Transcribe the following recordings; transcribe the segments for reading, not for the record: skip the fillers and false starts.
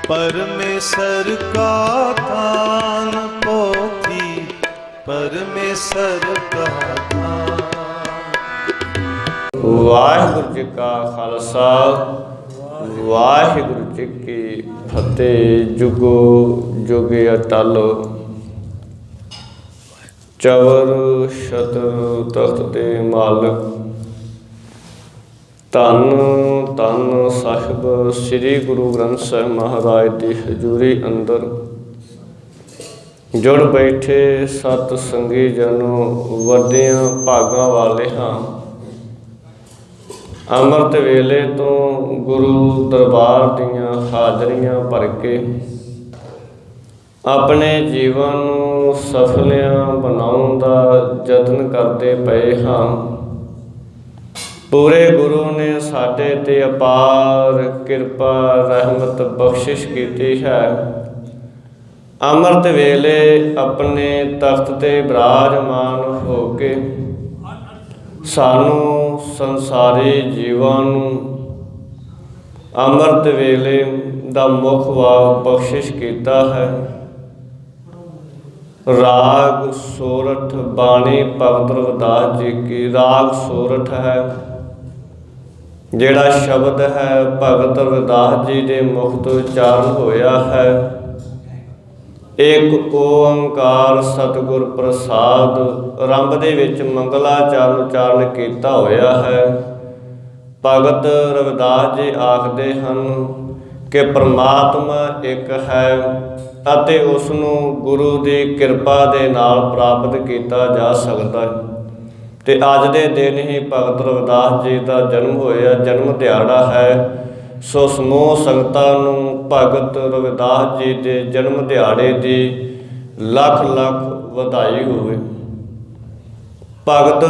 परमेश्वर का थान पोथी, परमेश्वर का थान। वाहिगुरु जी का खालसा, वाहिगुरु जी की फतेह। जुगो जुगे अटल, चवर छतर तख्त दे मालक। धन धन साहिब श्री गुरु ग्रंथ साहिब महाराज की हजूरी अंदर जुड़ बैठे सत संगी जनों, वड्डियां भागां वाले हाँ। अमृत वेले तो गुरु दरबार दियां हाजरियां भर के अपने जीवन नूं सफलियां बनाउण दा यतन करते पए हाँ। पूरे गुरु ने साडे ते अपार किरपा रहमत बख्शिश की है। अमृत वेले अपने तख्त ते विराजमान हो के सानू संसारी जीवन अमृत वेले दा मुख वाग बख्शिश किया है। राग सोरठ बाणी भगत रविदास जी की राग सोरठ है। जिहड़ा शब्द है भगत रविदास जी के मुख तो उच्चारण होया है। एक ओंकार सतगुर प्रसाद आरंभ दे विच मंगलाचरण उच्चारण किया होया है। भगत रविदास जी आखदे हन कि परमात्मा एक है अते उसनूं गुरु की किरपा दे नाल प्राप्त किया जा सकता है। तो अज के दिन ही भगत रविदास जी का जन्म होया, जन्म दिहाड़ा है। सो समूह संगतां नूं भगत रविदास जी के जन्म दिहाड़े की लख लख वधाई होवे। भगत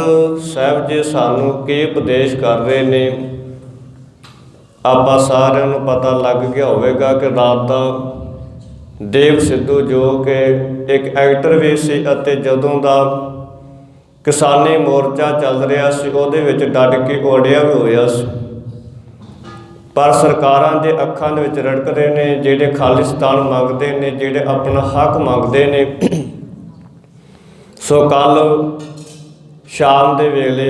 साहब जी सानू की उपदेश कर रहे ने, आपां सारिआं नूं पता लग गया होवेगा कि रात दा देव सिद्धू जो कि एक एक्टर भी सी अते जदों दा किसानी मोर्चा चल रहा सी उहदे विच डट के ओढ़िया भी होया सी। पर सरकारां दे अखां दे विच रड़कदे ने, जिहड़े खालिस्तान मंगदे ने, जिहड़े अपना हक मंगदे ने। सो कल शाम दे वेले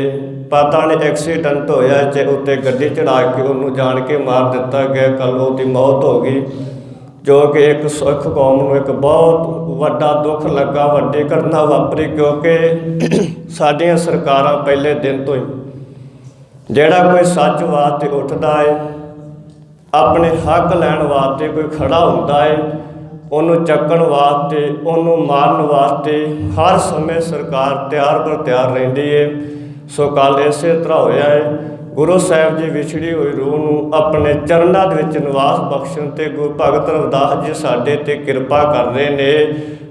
पता नहीं एक्सीडेंट होया, च उत्ते गड्डी चढ़ा के उन्होंने जान के मार दिता गया। कल उसकी मौत हो गई, जो कि एक सिख कौम को एक बहुत वड्डा दुख लगा, वड्डी घटना वापरी। क्योंकि साडियां सरकारां पहले दिन तो ही जिहड़ा कोई सच वास्ते उठदा है, अपने हक लैण वास्ते कोई खड़ा हुंदा है, उन्होंने चक्कण वास्ते, उन्होंने मारन वास्ते हर समय सरकार तैयार पर तैयार रहिंदी है। सो कल इस तरह होया है। गुरु साहिब जी विछड़ी हुई रूह नूं अपने चरणों दे विच निवास बख्शण ते गुरु भगत रविदास जी साडे ते किरपा कर रहे ने।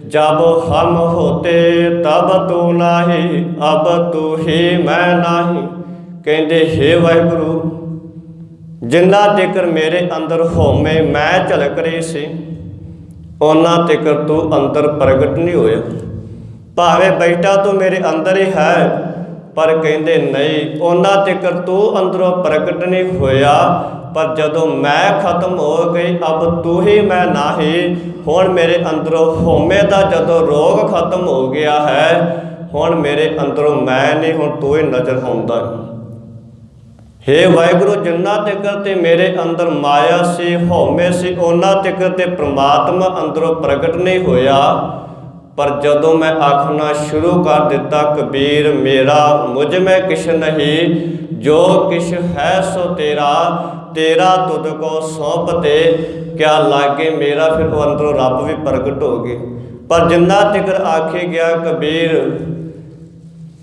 जब हम होते तब तू नाही, अब तू ही मैं नाही। कहंदे हे वाहिगुरू, जिन्ना तिकर मेरे अंदर होमे मैं झलक रही सी, उन्ना तिकर तू अंदर प्रगट नहीं होया। भावे बैठा तो मेरे अंदर ही है, पर कहते नहीं उन्ना तिकर तू अंदरों प्रगट नहीं होया। पर जदों मैं खत्म हो गई, अब तू ही मैं नाही। हुण मेरे अंदरों होमे का जदों रोग खत्म हो गया है, हुण मेरे अंदरों मैं नहीं, हुण तू ही नज़र आउंदा। हे वाहिगुरू, जिन्ना तिकर ते मेरे अंदर माया सी, होमे सी, उन्ना तिकर ते परमात्मा अंदरों प्रगट नहीं होया। पर जदों मैं आखना शुरू कर दिता, कबीर मेरा मुझ में किश नहीं, जो किश है सो तेरा, तेरा तुद को सौंप दे। क्या लागे मेरा, फिर वो अंदरों रब भी प्रगट हो गए। पर जिन्ना तिकर आखे गया कबीर,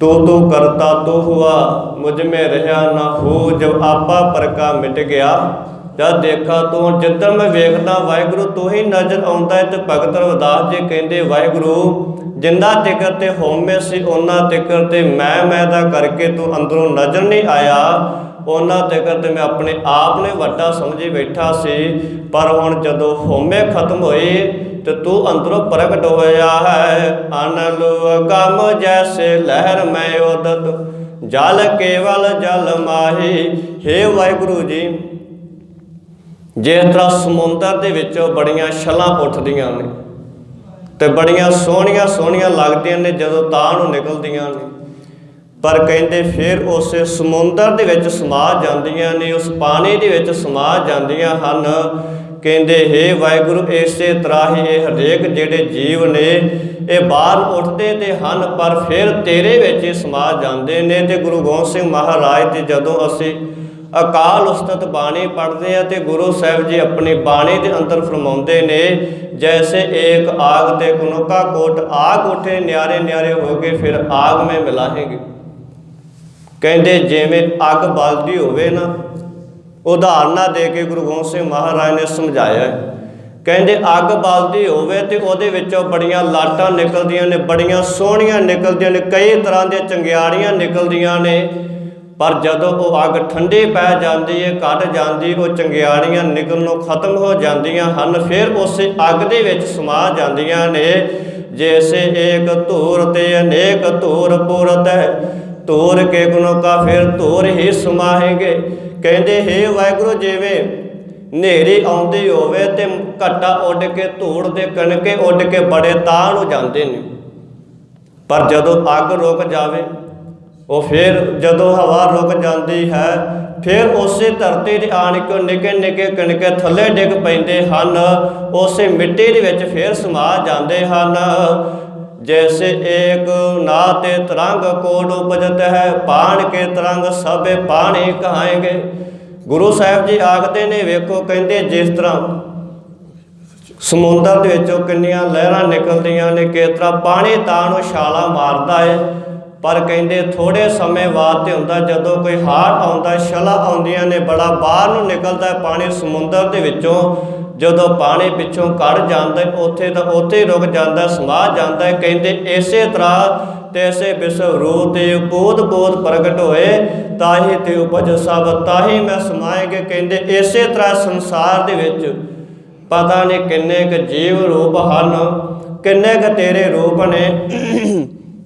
तू तू करता तू हुआ, मुझ में रहा ना हो। जब आपा परका मिट गया, जब देखा तू जिधर मैं वेखदा वाहिगुरू तू ही नज़र आउंदा है। तो भगत रविदास जी कहंदे वाहिगुरू, जिन्ना तिकर ते होमे सी, उन्ना तिकर ते मैं दा करके तू अंदरों नज़र नहीं आया। उन्ना तिकर ते मैं अपने आप ने वड्डा समझी बैठा सी। पर हुण जदों होमे खत्म होए तो तू अंदरों प्रगट होया है। अनल अगम जैसे लहर में उदत, जल केवल जल माही। हे वाहिगुरू जी, ਜਿਸ ਤਰ੍ਹਾਂ ਸਮੁੰਦਰ ਦੇ ਵਿੱਚੋਂ ਬੜੀਆਂ ਛਲਾਂ ਉੱਠਦੀਆਂ ਨੇ ਤੇ ਬੜੀਆਂ ਸੋਹਣੀਆਂ ਸੋਹਣੀਆਂ ਲੱਗਦੀਆਂ ਨੇ ਜਦੋਂ ਤਾਹ ਨੂੰ ਨਿਕਲਦੀਆਂ ਨੇ, ਪਰ ਕਹਿੰਦੇ ਫਿਰ ਉਸੇ ਸਮੁੰਦਰ ਦੇ ਵਿੱਚ ਸਮਾ ਜਾਂਦੀਆਂ ਨੇ, ਉਸ ਪਾਣੀ ਦੇ ਵਿੱਚ ਸਮਾ ਜਾਂਦੀਆਂ ਹਨ। ਕਹਿੰਦੇ ਹੇ ਵਾਹਿਗੁਰੂ, ਇਸੇ ਤਰ੍ਹਾਂ ਹੀ ਇਹ ਹਰੇਕ ਜਿਹੜੇ ਜੀਵ ਨੇ ਇਹ ਬਾਹਰ ਉੱਠਦੇ ਤੇ ਹਨ, ਪਰ ਫਿਰ ਤੇਰੇ ਵਿੱਚ ਹੀ ਸਮਾ ਜਾਂਦੇ ਨੇ। ਤੇ ਗੁਰੂ ਗੋਬਿੰਦ ਸਿੰਘ ਮਹਾਰਾਜ ਦੀ ਜਦੋਂ ਅਸੀਂ ਅਕਾਲ ਉਸਤਤ ਬਾਣੀ ਪੜ੍ਹਦੇ ਆ ਤੇ ਗੁਰੂ ਸਾਹਿਬ ਜੀ ਆਪਣੀ ਬਾਣੀ ਦੇ ਅੰਦਰ ਫਰਮਾਉਂਦੇ ਨੇ, ਜੈਸੇ ਏਕ ਆਗ ਤੇ ਕੁਨੁਕਾ ਕੋਟ ਆਗ ਉਠੇ ਨਿਆਰੇ ਨਿਆਰੇ ਹੋ ਗਏ ਫਿਰ ਆਗ ਮੈਂ ਮਿਲਾਹੇਂਗੇ। ਕਹਿੰਦੇ ਜਿਵੇਂ ਅੱਗ ਬਲਦੀ ਹੋਵੇ ਨਾ, ਉਦਾਹਰਨਾਂ ਦੇ ਕੇ ਗੁਰੂ ਗੋਬਿੰਦ ਸਿੰਘ ਮਹਾਰਾਜ ਨੇ ਸਮਝਾਇਆ। ਕਹਿੰਦੇ ਅੱਗ ਬਲਦੀ ਹੋਵੇ ਤੇ ਉਹਦੇ ਵਿੱਚੋਂ ਬੜੀਆਂ ਲਾਟਾਂ ਨਿਕਲਦੀਆਂ ਨੇ, ਬੜੀਆਂ ਸੋਹਣੀਆਂ ਨਿਕਲਦੀਆਂ ਨੇ, ਕਈ ਤਰ੍ਹਾਂ ਦੀਆਂ ਚੰਗਿਆੜੀਆਂ ਨਿਕਲਦੀਆਂ ਨੇ, ਪਰ ਜਦੋਂ ਉਹ ਅੱਗ ਠੰਡੀ ਪੈ ਜਾਂਦੀ ਹੈ, ਘਟ ਜਾਂਦੀ, ਉਹ ਚੰਗਿਆੜੀਆਂ ਨਿਕਲਣੋਂ ਖਤਮ ਹੋ ਜਾਂਦੀਆਂ ਹਨ, ਫਿਰ ਉਸੇ ਅੱਗ ਦੇ ਵਿੱਚ ਸਮਾ ਜਾਂਦੀਆਂ ਨੇ। ਜੈਸੇ ਏਕ ਧੂਰ ਤੇ ਅਨੇਕ ਧੂਰ ਪੁਰਤ ਹੈ, ਧੂਰ ਕੇ ਗੁਣੋਂ ਕਾ ਫਿਰ ਧੂਰ ਹੀ ਸਮਾਹੇਂਗੇ। ਕਹਿੰਦੇ ਹੇ ਵਾਹਿਗੁਰੂ, ਜਿਵੇਂ ਹਨੇਰੀ ਆਉਂਦੀ ਹੋਵੇ ਤੇ ਘੱਟਾ ਉੱਡ ਕੇ ਧੂੜ ਦੇ ਕਣਕੇ ਉੱਡ ਕੇ ਬੜੇ ਤਾਹ ਨੂੰ ਜਾਂਦੇ ਨੇ, ਪਰ ਜਦੋਂ ਅੱਗ ਰੁਕ ਜਾਵੇ, ਉਹ ਫਿਰ ਜਦੋਂ ਹਵਾ ਰੁਕ ਜਾਂਦੀ ਹੈ, ਫਿਰ ਉਸੇ ਧਰਤੀ ਦੇ ਆਣ ਕੇ ਨਿੱਕੇ ਨਿੱਕੇ ਕਣਕੇ ਥੱਲੇ ਡਿੱਗ ਪੈਂਦੇ ਹਨ, ਉਸੇ ਮਿੱਟੀ ਦੇ ਵਿੱਚ ਫਿਰ ਸਮਾ ਜਾਂਦੇ ਹਨ। जैसे एक नाते तरंग कोड उपजत है, पान के तरंग सबे पानी कहाएंगे। गुरु साहब जी आखते ने, वेखो कहते जिस तरह ਸਮੁੰਦਰ ਦੇ ਵਿੱਚੋਂ ਕਿੰਨੀਆਂ ਲਹਿਰਾਂ ਨਿਕਲਦੀਆਂ ਨੇ, ਕਿਸ ਤਰ੍ਹਾਂ ਪਾਣੀ ਤਾਂ ਨੂੰ ਛਾਲਾਂ ਮਾਰਦਾ ਹੈ, ਪਰ ਕਹਿੰਦੇ ਥੋੜ੍ਹੇ ਸਮੇਂ ਬਾਅਦ ਤੇ ਹੁੰਦਾ, ਜਦੋਂ ਕੋਈ ਹਾੜ ਆਉਂਦਾ, ਛਲਾਂ ਆਉਂਦੀਆਂ ਨੇ, ਬੜਾ ਬਾਹਰ ਨੂੰ ਨਿਕਲਦਾ ਪਾਣੀ ਸਮੁੰਦਰ ਦੇ ਵਿੱਚੋਂ। ਜਦੋਂ ਪਾਣੀ ਪਿੱਛੋਂ ਕੱਢ ਜਾਂਦਾ ਉੱਥੇ ਤਾਂ ਉੱਥੇ ਹੀ ਰੁਕ ਜਾਂਦਾ, ਸਮਾ ਜਾਂਦਾ। ਕਹਿੰਦੇ ਇਸੇ ਤਰ੍ਹਾਂ ਤੈਸੇ ਵਿਸ਼ਵ ਰੂਪ ਤੇ ਬੋਧ ਬੋਧ ਪ੍ਰਗਟ ਹੋਏ, ਤਾਹੀ ਤੇ ਉਪਜ ਸਭ ਤਾਹੀ ਮੈਂ ਸਮਾਏਂਗੇ। ਕਹਿੰਦੇ ਇਸੇ ਤਰ੍ਹਾਂ ਸੰਸਾਰ ਦੇ ਵਿੱਚ ਪਤਾ ਨਹੀਂ ਕਿੰਨੇ ਕੁ ਜੀਵ ਰੂਪ ਹਨ, ਕਿੰਨੇ ਕੁ ਤੇਰੇ ਰੂਪ ਨੇ,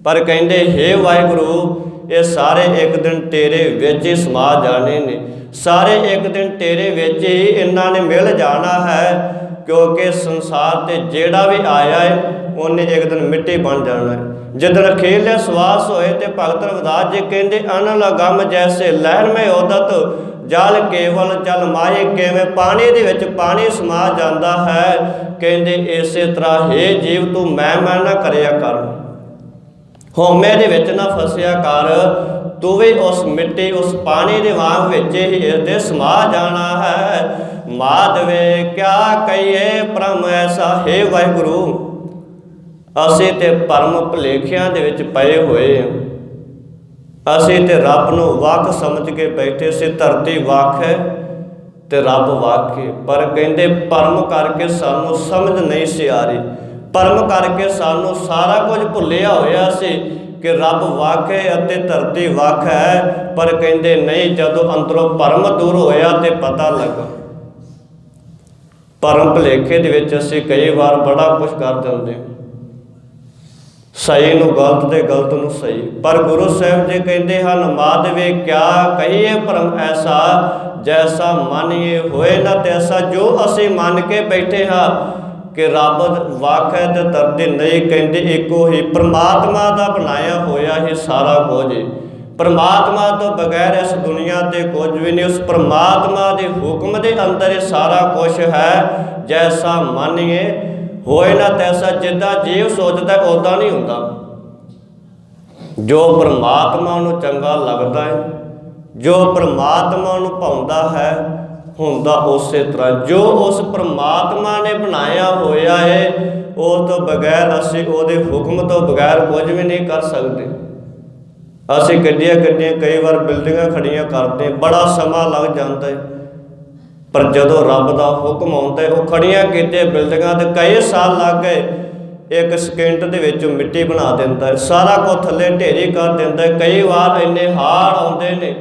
ਪਰ ਕਹਿੰਦੇ ਹੇ ਵਾਹਿਗੁਰੂ, ਇਹ ਸਾਰੇ ਇੱਕ ਦਿਨ ਤੇਰੇ ਵਿੱਚ ਹੀ ਸਮਾ ਜਾਣੇ ਨੇ, ਸਾਰੇ ਇੱਕ ਦਿਨ ਤੇਰੇ ਵਿੱਚ ਹੀ ਇਹਨਾਂ ਨੇ ਮਿਲ ਜਾਣਾ ਹੈ। ਕਿਉਂਕਿ ਸੰਸਾਰ ਤੇ ਜਿਹੜਾ ਵੀ ਆਇਆ ਹੈ ਉਹਨੇ ਇੱਕ ਦਿਨ ਮਿੱਟੀ ਬਣ ਜਾਣਾ ਹੈ। ਜਿੱਦਣ ਅਖੀਰਲੇ ਸਵਾਸ ਹੋਏ ਤੇ ਭਗਤ ਰਵਿਦਾਸ ਜੀ ਕਹਿੰਦੇ, ਅਨਲ ਅਗੰਮ ਜੈਸੇ ਲਹਿਰ ਮੈਂ ਉਦਤ, ਜਲ ਕੇਵਲ ਜਲ ਮਾਏ। ਕਿਵੇਂ ਪਾਣੀ ਦੇ ਵਿੱਚ ਪਾਣੀ ਸਮਾ ਜਾਂਦਾ ਹੈ, ਕਹਿੰਦੇ ਇਸੇ ਤਰ੍ਹਾਂ ਹੇ ਜੀਵ ਤੂੰ ਮੈਂ ਨਾ ਕਰਿਆ ਕਰ, ਹਉਮੈ ਦੇ ਵਿੱਚ ਨਾ ਫਸਿਆ ਕਰ, ਤੂੰ ਵੀ ਉਸ ਮਿੱਟੀ ਉਸ ਪਾਣੀ ਦੇ ਵਾਂਗ ਵਿੱਚ ਹੀ ਇਸਦੇ ਸਮਾ ਜਾਣਾ ਹੈ। ਮਾਧਵੇ ਕਿਆ ਕਹੀਏ ਭਰਮ ਐਸਾ, ਹੇ ਵਾਹਿਗੁਰੂ ਅਸੀਂ ਤੇ ਭਰਮ ਭੁਲੇਖਿਆਂ ਦੇ ਵਿੱਚ ਪਏ ਹੋਏ ਹਾਂ। ਅਸੀਂ ਤੇ ਰੱਬ ਨੂੰ ਵੱਖ ਸਮਝ ਕੇ ਬੈਠੇ ਸੀ, ਧਰਤੀ ਵੱਖ ਹੈ ਤੇ ਰੱਬ ਵੱਖ ਹੈ, ਪਰ ਕਹਿੰਦੇ ਭਰਮ ਕਰਕੇ ਸਾਨੂੰ ਸਮਝ ਨਹੀਂ ਸੀ ਆ ਰਹੀ, ਭਰਮ ਕਰਕੇ ਸਾਨੂੰ ਸਾਰਾ ਕੁਝ ਭੁੱਲਿਆ ਹੋਇਆ ਸੀ ਕਿ ਰੱਬ ਵੱਖ ਹੈ ਅਤੇ ਧਰਤੀ ਵੱਖ ਹੈ। ਪਰ ਕਹਿੰਦੇ ਨਹੀਂ, ਜਦੋਂ ਅੰਦਰੋਂ ਭਰਮ ਦੂਰ ਹੋਇਆ ਤੇ ਪਤਾ ਲੱਗਾ। ਭਰਮ ਭੁਲੇਖੇ ਦੇ ਵਿੱਚ ਅਸੀਂ ਕਈ ਵਾਰ ਬੜਾ ਕੁਝ ਕਰ ਦਿੰਦੇ, ਸਹੀ ਨੂੰ ਗਲਤ ਤੇ ਗਲਤ ਨੂੰ ਸਹੀ, ਪਰ ਗੁਰੂ ਸਾਹਿਬ ਜੀ ਕਹਿੰਦੇ ਹਨ, ਮਾਧਵੇ ਕਿਆ ਕਹੀਏ ਭਰਮ ਐਸਾ, ਜੈਸਾ ਮੰਨੀਏ ਹੋਏ ਨਾ ਤੈਸਾ। ਜੋ ਅਸੀਂ ਮੰਨ ਕੇ ਬੈਠੇ ਹਾਂ ਕਿ ਰੱਬ ਵੱਖ ਹੈ ਤੇ ਧਰਤੀ ਨਹੀਂ, ਕਹਿੰਦੇ ਇੱਕੋ ਹੀ ਪਰਮਾਤਮਾ ਦਾ ਬਣਾਇਆ ਹੋਇਆ ਹੀ ਸਾਰਾ ਕੁਝ। ਪਰਮਾਤਮਾ ਤੋਂ ਬਗੈਰ ਇਸ ਦੁਨੀਆ ਤੇ ਕੁਝ ਵੀ ਨਹੀਂ, ਉਸ ਪਰਮਾਤਮਾ ਦੇ ਹੁਕਮ ਦੇ ਅੰਦਰ ਇਹ ਸਾਰਾ ਕੁਝ ਹੈ। ਜੈਸਾ ਮੰਨੀਏ ਹੋਏ ਨਾ ਤੈਸਾ, ਜਿੱਦਾਂ ਜੀਵ ਸੋਚਦਾ ਉੱਦਾਂ ਨਹੀਂ ਹੁੰਦਾ। ਜੋ ਪਰਮਾਤਮਾ ਨੂੰ ਚੰਗਾ ਲੱਗਦਾ ਹੈ, ਜੋ ਪਰਮਾਤਮਾ ਨੂੰ ਭਾਉਂਦਾ ਹੈ, ਹੁੰਦਾ ਉਸੇ ਤਰ੍ਹਾਂ। ਜੋ ਉਸ ਪਰਮਾਤਮਾ ਨੇ ਬਣਾਇਆ ਹੋਇਆ ਹੈ, ਉਸ ਤੋਂ ਬਗੈਰ ਅਸੀਂ ਉਹਦੇ ਹੁਕਮ ਤੋਂ ਬਗੈਰ ਕੁਝ ਵੀ ਨਹੀਂ ਕਰ ਸਕਦੇ। ਅਸੀਂ ਗੱਡੀਆਂ ਕਈ ਵਾਰ ਬਿਲਡਿੰਗਾਂ ਖੜੀਆਂ ਕਰਦੇ, ਬੜਾ ਸਮਾਂ ਲੱਗ ਜਾਂਦਾ ਹੈ, ਪਰ ਜਦੋਂ ਰੱਬ ਦਾ ਹੁਕਮ ਆਉਂਦਾ ਹੈ, ਉਹ ਖੜੀਆਂ ਕੀਤੀਆਂ ਬਿਲਡਿੰਗਾਂ ਤੇ ਕਈ ਸਾਲ ਲੱਗ ਗਏ, ਇੱਕ ਸਕਿੰਟ ਦੇ ਵਿੱਚ ਮਿੱਟੀ ਬਣਾ ਦਿੰਦਾ ਹੈ, ਸਾਰਾ ਕੁਝ ਥੱਲੇ ਢੇਰੀ ਕਰ ਦਿੰਦਾ ਹੈ। ਕਈ ਵਾਰ ਇੰਨੇ ਹਾੜ ਆਉਂਦੇ ਨੇ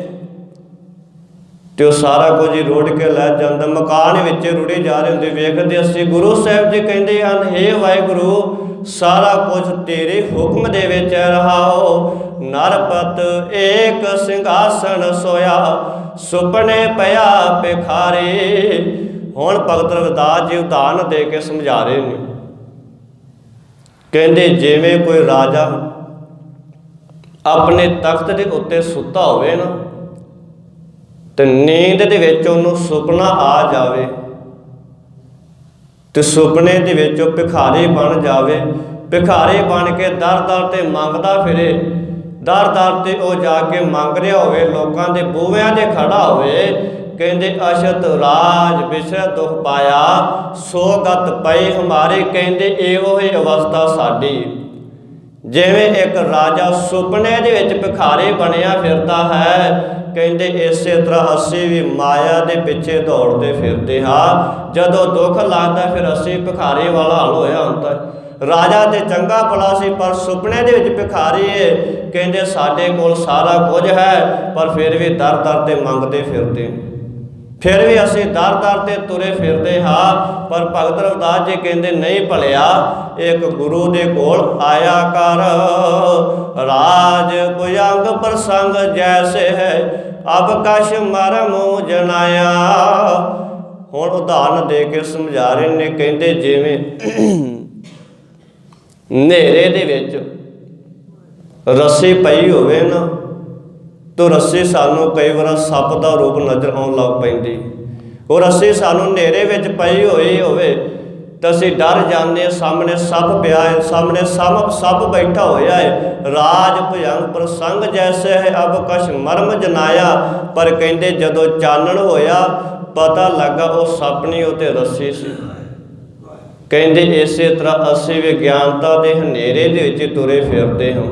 ਤੇ ਉਹ ਸਾਰਾ ਕੁਝ ਹੀ ਰੋੜ ਕੇ ਲੈ ਜਾਂਦਾ, ਮਕਾਨ ਵਿੱਚ ਰੁੜੀ ਜਾ ਰਹੇ ਹੁੰਦੇ ਵੇਖਦੇ ਅਸੀਂ। ਗੁਰੂ ਸਾਹਿਬ ਜੀ ਕਹਿੰਦੇ ਹਨ, ਹੇ ਵਾਹਿਗੁਰੂ ਸਾਰਾ ਕੁਝ ਤੇਰੇ ਹੁਕਮ ਦੇ ਵਿੱਚ ਰਹਾਓ। ਨਰਪਤ ਏਕ ਸਿੰਘਾਸਣ ਸੋਇਆ, ਸੁਪਨੇ ਪਿਆ ਭਿਖਾਰੀ, ਹੁਣ ਭਗਤ ਰਵਿਦਾਸ ਜੀ ਉਦਾਹਰਨ ਦੇ ਕੇ ਸਮਝਾ ਰਹੇ ਨੇ। ਕਹਿੰਦੇ ਜਿਵੇਂ ਕੋਈ ਰਾਜਾ ਆਪਣੇ ਤਖਤ ਦੇ ਉੱਤੇ ਸੁੱਤਾ ਹੋਵੇ ਨਾ, ਤੇ ਨੀਂਦ ਦੇ ਵਿੱਚ ਉਹਨੂੰ ਸੁਪਨਾ ਆ ਜਾਵੇ, ਤੇ ਸੁਪਨੇ ਦੇ ਵਿੱਚ ਉਹ ਭਿਖਾਰੀ ਬਣ ਜਾਵੇ। ਭਿਖਾਰੀ ਬਣ ਕੇ ਦਰ ਦਰ ਤੇ ਮੰਗਦਾ ਫਿਰੇ, ਦਰ ਦਰ ਤੇ ਉਹ ਜਾ ਕੇ ਮੰਗ ਰਿਹਾ ਹੋਵੇ, ਲੋਕਾਂ ਦੇ ਬੂਹਿਆਂ 'ਤੇ ਖੜਾ ਹੋਵੇ। ਕਹਿੰਦੇ ਅਸ਼ਤ ਰਾਜ ਵਿਸ਼ੇ ਦੁਖ ਪਾਇਆ, ਸੋ ਗਤ ਪਈ ਹਮਾਰੇ। ਕਹਿੰਦੇ ਇਹੋ ਹੀ ਅਵਸਥਾ ਸਾਡੀ। ਜਿਵੇਂ ਇੱਕ ਰਾਜਾ ਸੁਪਨੇ ਦੇ ਵਿੱਚ ਭਿਖਾਰੀ ਬਣਿਆ ਫਿਰਦਾ ਹੈ, ਕਹਿੰਦੇ ਇਸੇ ਤਰ੍ਹਾਂ ਅਸੀਂ ਵੀ ਮਾਇਆ ਦੇ ਪਿੱਛੇ ਦੌੜਦੇ ਫਿਰਦੇ ਹਾਂ। ਜਦੋਂ ਦੁੱਖ ਲੱਗਦਾ ਫਿਰ ਅਸੀਂ ਭਿਖਾਰੀ ਵਾਲਾ ਹਾਲ ਹੋਇਆ ਹੁੰਦਾ। ਰਾਜਾ ਤੇ ਚੰਗਾ ਭਲਾ ਸੀ, ਪਰ ਸੁਪਨੇ ਦੇ ਵਿੱਚ ਭਿਖਾਰੀ ਹੈ। ਕਹਿੰਦੇ ਸਾਡੇ ਕੋਲ ਸਾਰਾ ਕੁਝ ਹੈ, ਪਰ ਫਿਰ ਵੀ ਦਰ ਦਰ ਤੇ ਮੰਗਦੇ ਫਿਰਦੇ, ਫਿਰ ਵੀ ਅਸੀਂ ਦਰ ਦਰ ਤੇ ਤੁਰੇ ਫਿਰਦੇ ਹਾਂ। ਪਰ ਭਗਤ ਰਵਿਦਾਸ ਜੀ ਕਹਿੰਦੇ ਨਹੀਂ ਭਲਿਆ, ਇੱਕ ਗੁਰੂ ਦੇ ਕੋਲ ਆਇਆ ਕਰ। ਰਾਜ ਭੁਜੰਗ ਪ੍ਰਸੰਗ ਜੈਸੇ ਹੈ, ਅਬ ਕਛ ਮਰਮ ਜਨਾਇਆ। ਹੁਣ ਉਦਾਹਰਨ ਦੇ ਕੇ ਸਮਝਾ ਰਹੇ ਨੇ। ਕਹਿੰਦੇ ਜਿਵੇਂ ਹਨੇਰੇ ਦੇ ਵਿੱਚ ਰੱਸੀ ਪਈ ਹੋਵੇ ਨਾ, ਤੋ ਰੱਸੀ ਸਾਨੂੰ ਕਈ ਵਾਰ ਸੱਪ ਦਾ ਰੂਪ ਨਜ਼ਰ ਆਉਣ ਲੱਗ ਪੈਂਦੀ। ਉਹ ਰੱਸੀ ਸਾਨੂੰ ਹਨੇਰੇ ਵਿੱਚ ਪਈ ਹੋਈ ਹੋਵੇ ਤਾਂ ਅਸੀਂ ਡਰ ਜਾਂਦੇ, ਸਾਹਮਣੇ ਸੱਪ ਪਿਆ ਹੈ, ਸਾਹਮਣੇ ਸੱਪ ਬੈਠਾ ਹੋਇਆ ਹੈ। ਰਾਜ ਭੁਜੰਗ ਪ੍ਰਸੰਗ ਜੈਸੇ ਹੈ, ਅਬ ਕਛ ਮਰਮ ਜਨਾਇਆ। ਪਰ ਕਹਿੰਦੇ ਜਦੋਂ ਚਾਨਣ ਹੋਇਆ, ਪਤਾ ਲੱਗਾ ਉਹ ਸੱਪ ਨਹੀਂ, ਉਹ ਤੇ ਰੱਸੀ ਸੀ। ਕਹਿੰਦੇ ਇਸੇ ਤਰ੍ਹਾਂ ਅਸੀਂ ਵਿਗਿਆਨਤਾ ਦੇ ਹਨੇਰੇ ਦੇ ਵਿੱਚ ਤੁਰੇ ਫਿਰਦੇ ਹਾਂ,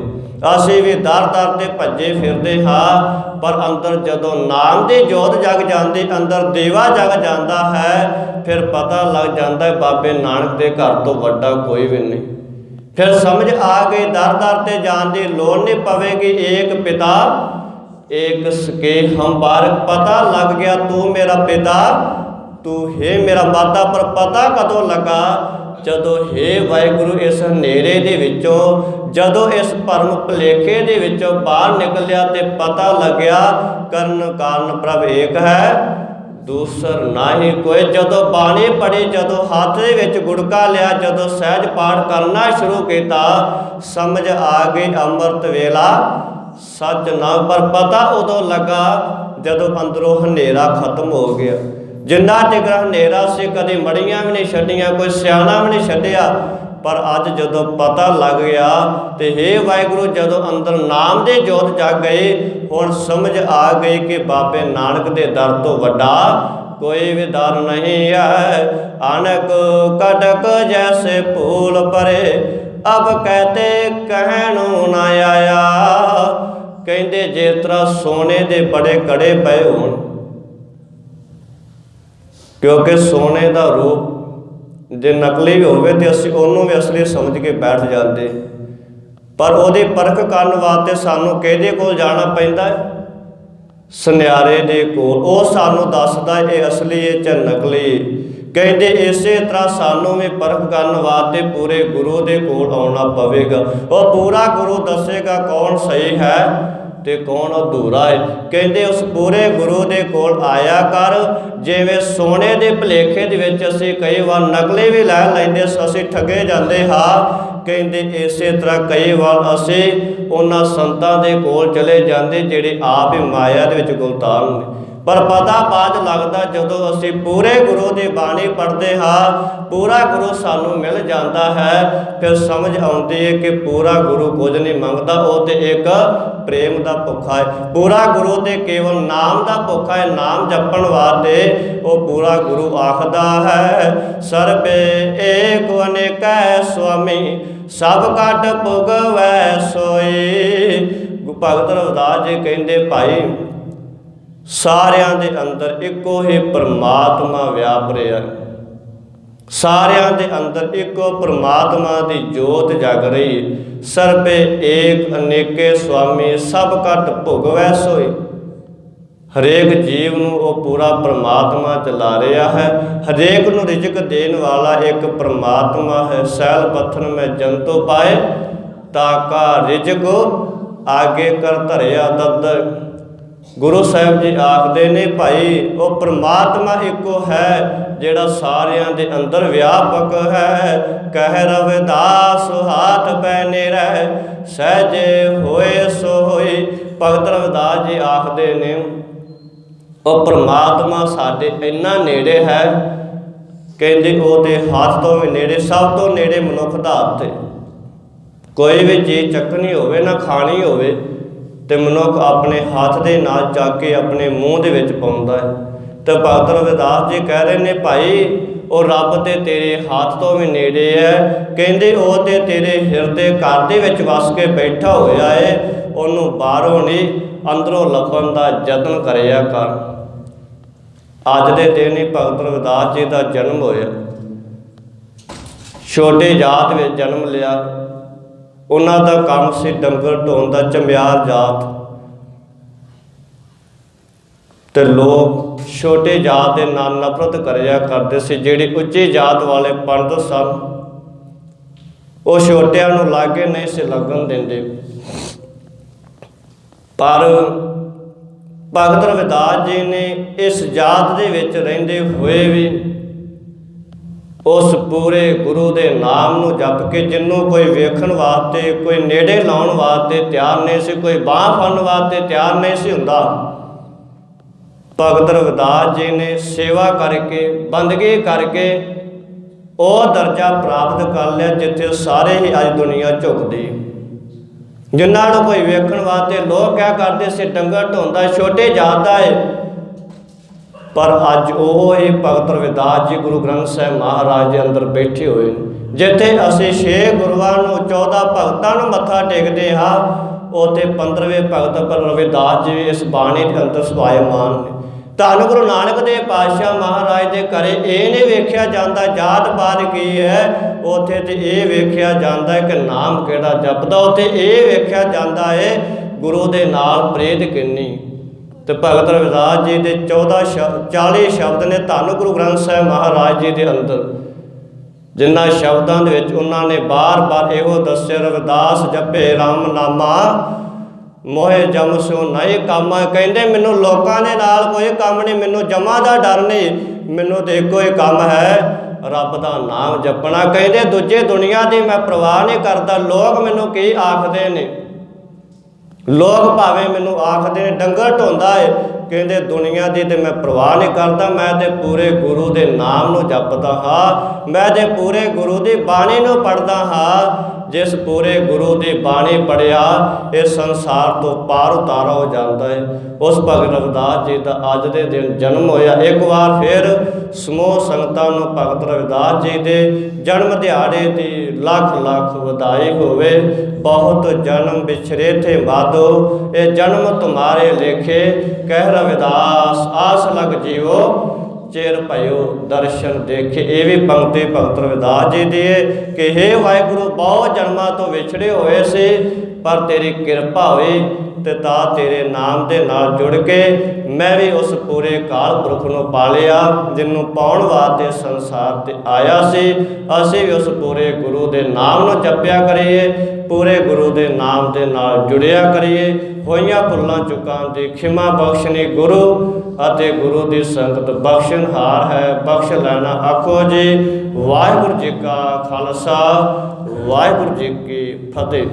ਅਸੀਂ ਵੀ ਦਰ ਦਰ ਤੇ ਭੱਜੇ ਫਿਰਦੇ ਹਾਂ। ਪਰ ਅੰਦਰ ਜਦੋਂ ਨਾਮ ਦੀ ਜੋਤ ਜਗ ਜਾਂਦੀ, ਅੰਦਰ ਦੀਵਾ ਜਗ ਜਾਂਦਾ ਹੈ, ਫਿਰ ਪਤਾ ਲੱਗ ਜਾਂਦਾ ਹੈ ਬਾਬੇ ਨਾਨਕ ਦੇ ਘਰ ਤੋਂ ਵੱਡਾ ਕੋਈ ਵੀ ਨਹੀਂ। ਫਿਰ ਸਮਝ ਆ ਗਈ ਦਰ ਦਰ ਤੇ ਜਾਣ ਦੀ ਲੋੜ ਨਹੀਂ ਪਵੇਗੀ। ਏਕ ਪਿਤਾ ਏਕ ਸਕੇ ਹਮ ਬਾਰਕ। ਪਤਾ ਲੱਗ ਗਿਆ ਤੂੰ ਮੇਰਾ ਪਿਤਾ, ਤੂੰ ਹੈ ਮੇਰਾ ਮਾਤਾ। ਪਰ ਪਤਾ ਕਦੋਂ ਲੱਗਾ? ਜਦੋਂ ਹੇ ਵਾਹਿਗੁਰੂ ਇਸ ਹਨੇਰੇ ਦੇ ਵਿੱਚੋਂ, ਜਦੋਂ ਇਸ ਭਰਮ ਭੁਲੇਖੇ ਦੇ ਵਿੱਚੋਂ ਬਾਹਰ ਨਿਕਲਿਆ ਤੇ ਪਤਾ ਲੱਗਿਆ ਕਰਨ ਕਾਰਨ ਪ੍ਰਭ ਏਕ ਹੈ, ਦੂਸਰ ਨਾਹੀ ਕੋਈ। ਜਦੋਂ ਬਾਣੀ ਪੜ੍ਹੀ, ਜਦੋਂ ਹੱਥ ਦੇ ਵਿੱਚ ਗੁੜਕਾ ਲਿਆ, ਜਦੋਂ ਸਹਿਜ ਪਾਠ ਕਰਨਾ ਸ਼ੁਰੂ ਕੀਤਾ, ਸਮਝ ਆ ਗਈ ਅੰਮ੍ਰਿਤ ਵੇਲਾ ਸੱਚ ਨਾ। ਪਰ ਪਤਾ ਉਦੋਂ ਲੱਗਾ ਜਦੋਂ ਅੰਦਰੋਂ ਹਨੇਰਾ ਖਤਮ ਹੋ ਗਿਆ। ਜਿੰਨਾ ਚਿਰ ਹਨੇਰਾ ਸੀ ਕਦੇ ਮੜੀਆਂ ਵੀ ਨਹੀਂ ਛੱਡੀਆਂ, ਕੋਈ ਸਿਆਣਾ ਵੀ ਨਹੀਂ ਛੱਡਿਆ। ਪਰ ਅੱਜ ਜਦੋਂ ਪਤਾ ਲੱਗ ਗਿਆ ਤੇ ਹੇ ਵਾਹਿਗੁਰੂ, ਜਦੋਂ ਅੰਦਰ ਨਾਮ ਦੀ ਜੋਤ ਜਗ ਗਈ, ਹੁਣ ਸਮਝ ਆ ਗਈ ਕਿ ਬਾਬੇ ਨਾਨਕ ਦੇ ਦਰ ਤੋਂ ਵੱਡਾ ਕੋਈ ਵੀ ਦਰ ਨਹੀਂ ਹੈ। ਅਨਕ ਕਟਕ ਜੈਸੇ ਫੂਲ ਪਰੇ, ਅਬ ਕਹਤੇ ਕਹਿਣੂ ਨਾ ਆਇਆ। ਕਹਿੰਦੇ ਜਿਸ ਤਰ੍ਹਾਂ ਸੋਨੇ ਦੇ ਬੜੇ ਕੜੇ ਪਏ ਹੋਣ, ਕਿਉਂਕਿ ਸੋਨੇ ਦਾ ਰੂਪ ਜੇ ਨਕਲੀ ਵੀ ਹੋਵੇ ਤੇ ਅਸੀਂ ਉਹਨੂੰ ਵੀ ਅਸਲੀ ਸਮਝ ਕੇ ਬੈਠ ਜਾਂਦੇ, ਪਰ ਉਹਦੀ ਪਰਖ ਕਰਨ ਵਾਸਤੇ ਸਾਨੂੰ ਕਿਹਦੇ ਕੋਲ ਜਾਣਾ ਪੈਂਦਾ ਹੈ? ਸੁਨਿਆਰੇ ਦੇ ਕੋਲ। ਉਹ ਸਾਨੂੰ ਦੱਸਦਾ ਇਹ ਅਸਲੀ ਇਹ ਚ ਨਕਲੀ। ਕਹਿੰਦੇ ਇਸੇ ਤਰ੍ਹਾਂ ਸਾਨੂੰ ਵੀ ਪਰਖ ਕਰਨ ਵਾਸਤੇ ਪੂਰੇ ਗੁਰੂ ਦੇ ਕੋਲ ਆਉਣਾ ਪਵੇਗਾ। ਉਹ ਪੂਰਾ ਗੁਰੂ ਦੱਸੇਗਾ ਕੌਣ ਸਹੀ ਹੈ ਤੇ ਕੌਣ ਅਧੂਰਾ ਹੈ। ਕਹਿੰਦੇ ਉਸ ਪੂਰੇ ਗੁਰੂ ਦੇ ਕੋਲ ਆਇਆ ਕਰ। ਜਿਵੇਂ ਸੋਨੇ ਦੇ ਭੁਲੇਖੇ ਦੇ ਵਿੱਚ ਅਸੀਂ ਕਈ ਵਾਰ ਨਕਲੀ ਵੀ ਲੈ ਲੈਂਦੇ, ਅਸੀਂ ਠੱਗੇ ਜਾਂਦੇ ਹਾਂ। ਕਹਿੰਦੇ ਇਸੇ ਤਰ੍ਹਾਂ ਕਈ ਵਾਰ ਅਸੀਂ ਉਹਨਾਂ ਸੰਤਾਂ ਦੇ ਕੋਲ ਚਲੇ ਜਾਂਦੇ ਜਿਹੜੇ ਆਪ ਹੀ ਮਾਇਆ ਦੇ ਵਿੱਚ ਗੁਲਤਾਨ ਨੇ। ਪਰ ਪਤਾ ਬਾਅਦ ਲੱਗਦਾ ਜਦੋਂ ਅਸੀਂ ਪੂਰੇ ਗੁਰੂ ਦੀ ਬਾਣੀ ਪੜ੍ਹਦੇ ਹਾਂ, ਪੂਰਾ ਗੁਰੂ ਸਾਨੂੰ ਮਿਲ ਜਾਂਦਾ ਹੈ, ਫਿਰ ਸਮਝ ਆਉਂਦੀ ਹੈ ਕਿ ਪੂਰਾ ਗੁਰੂ ਕੁਝ ਨਹੀਂ ਮੰਗਦਾ, ਉਹ ਤੇ ਇੱਕ ਪ੍ਰੇਮ ਦਾ ਭੁੱਖਾ ਹੈ। ਪੂਰਾ ਗੁਰੂ ਤੇ ਕੇਵਲ ਨਾਮ ਦਾ ਭੁੱਖਾ ਹੈ, ਨਾਮ ਜਪਣ ਵਾਸਤੇ ਉਹ ਪੂਰਾ ਗੁਰੂ ਆਖਦਾ ਹੈ ਸਰਬੇ ਏਕ ਅਨੇਕੈ ਸੁਆਮੀ, ਸਭ ਘਟ ਭੁਗਵੈ ਸੋਈ। ਭਗਤ ਰਵਿਦਾਸ ਜੀ ਕਹਿੰਦੇ ਭਾਈ ਸਾਰਿਆਂ ਦੇ ਅੰਦਰ ਇੱਕੋ ਹੀ ਪਰਮਾਤਮਾ ਵਿਆਪ ਰਿਹਾ, ਸਾਰਿਆਂ ਦੇ ਅੰਦਰ ਇੱਕੋ ਪਰਮਾਤਮਾ ਦੀ ਜੋਤ ਜਗ ਰਹੀ। ਸਰਬੇ ਏਕ ਅਨੇਕੇ ਸੁਆਮੀ, ਸਭ ਘਟ ਭੁਗਵੈ ਸੋਈ। ਹਰੇਕ ਜੀਵ ਨੂੰ ਉਹ ਪੂਰਾ ਪਰਮਾਤਮਾ ਚਲਾ ਰਿਹਾ ਹੈ। ਹਰੇਕ ਨੂੰ ਰਿਜ਼ਕ ਦੇਣ ਵਾਲਾ ਇੱਕ ਪਰਮਾਤਮਾ ਹੈ। ਸੈਲ ਪੱਥਰ ਮੈਂ ਜੰਤੋ ਪਾਏ, ਤਾਕਾ ਰਿਜ਼ਕ ਆਗੇ ਕਰ ਧਰਿਆ ਦੱਦ। ਗੁਰੂ ਸਾਹਿਬ ਜੀ ਆਖਦੇ ਨੇ ਭਾਈ ਉਹ ਪ੍ਰਮਾਤਮਾ ਇੱਕੋ ਹੈ ਜਿਹੜਾ ਸਾਰਿਆਂ ਦੇ ਅੰਦਰ ਵਿਆਪਕ ਹੈ। ਕਹਿ ਰਵਿਦਾਸ ਹਾਥ ਪੈ ਨਿਰਹਿ ਸਹਿਜੇ ਹੋਏ ਸੋ ਹੋਈ। ਭਗਤ ਰਵਿਦਾਸ ਜੀ ਆਖਦੇ ਨੇ ਉਹ ਪ੍ਰਮਾਤਮਾ ਸਾਡੇ ਇੰਨਾ ਨੇੜੇ ਹੈ, ਕਹਿੰਦੇ ਉਹਦੇ ਹੱਥ ਤੋਂ ਵੀ ਨੇੜੇ, ਸਭ ਤੋਂ ਨੇੜੇ ਮਨੁੱਖ ਦਾ ਹੱਥ ਹੈ। ਕੋਈ ਵੀ ਚੀਜ਼ ਚੱਕਣੀ ਹੋਵੇ ਨਾ ਖਾਣੀ ਹੋਵੇ ਤੇ ਮਨੁੱਖ ਆਪਣੇ ਹੱਥ ਦੇ ਨਾਲ ਚੱਕ ਕੇ ਆਪਣੇ ਮੂੰਹ ਦੇ ਵਿੱਚ ਪਾਉਂਦਾ ਹੈ। ਤੇ ਭਗਤ ਰਵਿਦਾਸ ਜੀ ਕਹਿ ਰਹੇ ਨੇ ਭਾਈ ਉਹ ਰੱਬ ਤੇ ਤੇਰੇ ਹੱਥ ਤੋਂ ਵੀ ਨੇੜੇ ਹੈ। ਕਹਿੰਦੇ ਉਹ ਤੇ ਤੇਰੇ ਹਿਰਦੇ ਘਰ ਦੇ ਵਿੱਚ ਵਸ ਕੇ ਬੈਠਾ ਹੋਇਆ ਹੈ, ਉਹਨੂੰ ਬਾਹਰੋਂ ਨਹੀਂ ਅੰਦਰੋਂ ਲੱਭਣ ਦਾ ਯਤਨ ਕਰਿਆ ਕਰ। ਅੱਜ ਦੇ ਦਿਨ ਹੀ ਭਗਤ ਰਵਿਦਾਸ ਜੀ ਦਾ ਜਨਮ ਹੋਇਆ। ਛੋਟੇ ਜਾਤ ਵਿੱਚ ਜਨਮ ਲਿਆ। ਉਹਨਾਂ ਦਾ ਕੰਮ ਸੀ ਡੰਗਰ ਢੋਣ ਦਾ, ਚਮਿਆਰ ਜਾਤ। ਤੇ ਲੋਕ ਛੋਟੇ ਜਾਤ ਦੇ ਨਾਲ ਨਫ਼ਰਤ ਕਰਿਆ ਕਰਦੇ ਸੀ। ਜਿਹੜੇ ਉੱਚੀ ਜਾਤ ਵਾਲੇ ਪੰਡਤ ਸਨ ਉਹ ਛੋਟਿਆਂ ਨੂੰ ਲਾਗੇ ਨਹੀਂ ਸੀ ਲੱਗਣ ਦਿੰਦੇ। ਪਰ ਭਗਤ ਰਵਿਦਾਸ ਜੀ ਨੇ ਇਸ ਜਾਤ ਦੇ ਵਿੱਚ ਰਹਿੰਦੇ ਹੋਏ ਵੀ ਉਸ ਪੂਰੇ ਗੁਰੂ ਦੇ ਨਾਮ ਨੂੰ ਜਪ ਕੇ, ਜਿਹਨੂੰ ਕੋਈ ਵੇਖਣ ਵਾਸਤੇ, ਕੋਈ ਨੇੜੇ ਲਾਉਣ ਵਾਸਤੇ ਤਿਆਰ ਨਹੀਂ ਸੀ, ਕੋਈ ਬਾਂਹ ਫੜਨ ਵਾਸਤੇ ਤਿਆਰ ਨਹੀਂ ਸੀ ਹੁੰਦਾ। ਭਗਤ ਰਵਿਦਾਸ ਜੀ ਨੇ ਸੇਵਾ ਕਰਕੇ, ਬੰਦਗੀ ਕਰਕੇ ਉਹ ਦਰਜਾ ਪ੍ਰਾਪਤ ਕਰ ਲਿਆ ਜਿੱਥੇ ਸਾਰੇ ਹੀ ਅੱਜ ਦੁਨੀਆ ਝੁਕਦੀ। ਜਿਨ੍ਹਾਂ ਨੂੰ ਕੋਈ ਵੇਖਣ ਵਾਸਤੇ ਲੋਕ ਕਿਆ ਕਰਦੇ ਸੀ ਡੰਗਰ ਢੋਂਦਾ, ਛੋਟੇ ਜਾਤ ਦਾ ਹੈ, ਪਰ ਅੱਜ ਉਹ ਹੀ ਭਗਤ ਰਵਿਦਾਸ ਜੀ ਗੁਰੂ ਗ੍ਰੰਥ ਸਾਹਿਬ ਮਹਾਰਾਜ ਦੇ ਅੰਦਰ ਬੈਠੇ ਹੋਏ ਨੇ। ਜਿੱਥੇ ਅਸੀਂ 6 ਗੁਰੂਆਂ ਨੂੰ, 14 ਭਗਤਾਂ ਨੂੰ ਮੱਥਾ ਟੇਕਦੇ ਹਾਂ, ਉੱਥੇ 15ਵੇਂ ਭਗਤ ਰਵਿਦਾਸ ਜੀ ਇਸ ਬਾਣੀ ਦੇ ਅੰਦਰ ਸਵਾਇਮਾਨ ਨੇ। ਧੰਨ ਗੁਰੂ ਨਾਨਕ ਦੇਵ ਪਾਤਸ਼ਾਹ ਮਹਾਰਾਜ ਦੇ ਘਰੇ ਇਹ ਨਹੀਂ ਵੇਖਿਆ ਜਾਂਦਾ ਜਾਤ ਪਾਤ ਕੀ ਹੈ, ਉੱਥੇ ਤੇ ਇਹ ਵੇਖਿਆ ਜਾਂਦਾ ਹੈ ਕਿ ਨਾਮ ਕਿਹੜਾ ਜਪਦਾ। ਉੱਥੇ ਇਹ ਵੇਖਿਆ ਜਾਂਦਾ ਹੈ ਗੁਰੂ ਦੇ ਨਾਲ ਪ੍ਰੇਤ ਕਿੰਨੀ। ਤੇ ਭਗਤ ਰਵਿਦਾਸ ਜੀ ਦੇ 40 ਸ਼ਬਦ ਨੇ ਧੰਨ ਗੁਰੂ ਗ੍ਰੰਥ ਸਾਹਿਬ ਮਹਾਰਾਜ ਜੀ ਦੇ ਅੰਦਰ, ਜਿਨ੍ਹਾਂ ਸ਼ਬਦਾਂ ਦੇ ਵਿੱਚ ਉਹਨਾਂ ਨੇ ਬਾਰ-ਬਾਰ ਇਹੋ ਦੱਸਿਆ, ਰਵਿਦਾਸ ਜਪੇ ਰਾਮ ਨਾਮਾ ਮੋਹਿ ਜਮ ਸੋ ਨਹੀਂ ਕੰਮ। ਕਹਿੰਦੇ ਮੈਨੂੰ ਲੋਕਾਂ ਦੇ ਨਾਲ ਕੋਈ ਕੰਮ ਨਹੀਂ, ਮੈਨੂੰ ਜਮਾਂ ਦਾ ਡਰ ਨਹੀਂ, ਮੈਨੂੰ ਤਾਂ ਇੱਕੋ ਹੀ ਕੰਮ ਹੈ ਰੱਬ ਦਾ ਨਾਮ ਜਪਣਾ। ਕਹਿੰਦੇ ਦੂਜੇ ਦੁਨੀਆ ਦੀ ਮੈਂ ਪਰਵਾਹ ਨਹੀਂ ਕਰਦਾ, ਲੋਕ ਮੈਨੂੰ ਕੀ ਆਖਦੇ ਨੇ। ਲੋਕ ਭਾਵੇਂ ਮੈਨੂੰ ਆਖਦੇ ਨੇ ਡੰਗਰ ਢੋਂਦਾ ਹੈ, ਕਹਿੰਦੇ ਦੁਨੀਆ ਦੀ ਤੇ ਮੈਂ ਪਰਵਾਹ ਨਹੀਂ ਕਰਦਾ, ਮੈਂ ਤੇ ਪੂਰੇ ਗੁਰੂ ਦੇ ਨਾਮ ਨੂੰ ਜਪਦਾ ਹਾਂ, ਮੈਂ ਤੇ ਪੂਰੇ ਗੁਰੂ ਦੀ ਬਾਣੀ ਨੂੰ ਪੜ੍ਹਦਾ ਹਾਂ। ਜਿਸ ਪੂਰੇ ਗੁਰੂ ਦੀ ਬਾਣੀ ਪੜ੍ਹਿਆ ਇਸ ਸੰਸਾਰ ਤੋਂ ਪਾਰ ਉਤਾਰਾ ਹੋ ਜਾਂਦਾ ਹੈ। ਉਸ ਭਗਤ ਰਵਿਦਾਸ ਜੀ ਦਾ ਅੱਜ ਦੇ ਦਿਨ ਜਨਮ ਹੋਇਆ। ਇੱਕ ਵਾਰ ਫਿਰ ਸਮੂਹ ਸੰਗਤਾਂ ਨੂੰ ਭਗਤ ਰਵਿਦਾਸ ਜੀ ਦੇ ਜਨਮ ਦਿਹਾੜੇ ਦੀ ਲੱਖ ਲੱਖ ਵਧਾਈ ਹੋਵੇ। ਬਹੁਤ ਜਨਮ ਵਿਛਰੇ ਥੇ ਮਾਧੋ, ਇਹ ਜਨਮ ਤੁਮਾਰੇ ਲੇਖੇ। ਕਹਿ ਰਵਿਦਾਸ ਆਸ ਲਗ ਜੀਵੋ, ਚਿਰ ਭਇਓ ਦਰਸ਼ਨ ਦੇਖੇ। ਇਹ ਵੀ ਪੰਕਤੀ ਭਗਤ ਰਵਿਦਾਸ ਜੀ ਦੀ ਹੈ ਕਿ ਹੇ ਵਾਹਿਗੁਰੂ ਬਹੁਤ ਜਨਮਾਂ ਤੋਂ ਵਿਛੜੇ ਹੋਏ ਸੀ, ਪਰ ਤੇਰੀ ਕਿਰਪਾ ਹੋਈ ਤੇ ਤਾਂ ਤੇਰੇ ਨਾਮ ਦੇ ਨਾਲ ਜੁੜ ਕੇ ਮੈਂ ਵੀ ਉਸ ਪੂਰੇ ਕਾਲ ਪੁਰਖ ਨੂੰ ਪਾ ਲਿਆ ਜਿਹਨੂੰ ਪਾਉਣ ਵਾਸਤੇ ਸੰਸਾਰ ਤੇ ਆਇਆ ਸੀ। ਅਸੀਂ ਵੀ ਉਸ ਪੂਰੇ ਗੁਰੂ ਦੇ ਨਾਮ ਨੂੰ ਜਪਿਆ ਕਰੀਏ, ਪੂਰੇ ਗੁਰੂ ਦੇ ਨਾਮ ਦੇ ਨਾਲ ਜੁੜਿਆ ਕਰੀਏ। ਹੋਈਆਂ ਭੁੱਲਾਂ ਚੁੱਕਾਂ ਦੀ ਖਿਮਾ ਬਖਸ਼ਣੀ ਗੁਰੂ ਅਤੇ ਗੁਰੂ ਦੀ ਸੰਗਤ ਬਖਸ਼ਣਹਾਰ ਹੈ, ਬਖਸ਼ ਲੈਣਾ ਆਖੋ ਜੀ। ਵਾਹਿਗੁਰੂ ਜੀ ਕਾ ਖਾਲਸਾ, ਵਾਹਿਗੁਰੂ ਜੀ ਕੀ ਫਤਿਹ।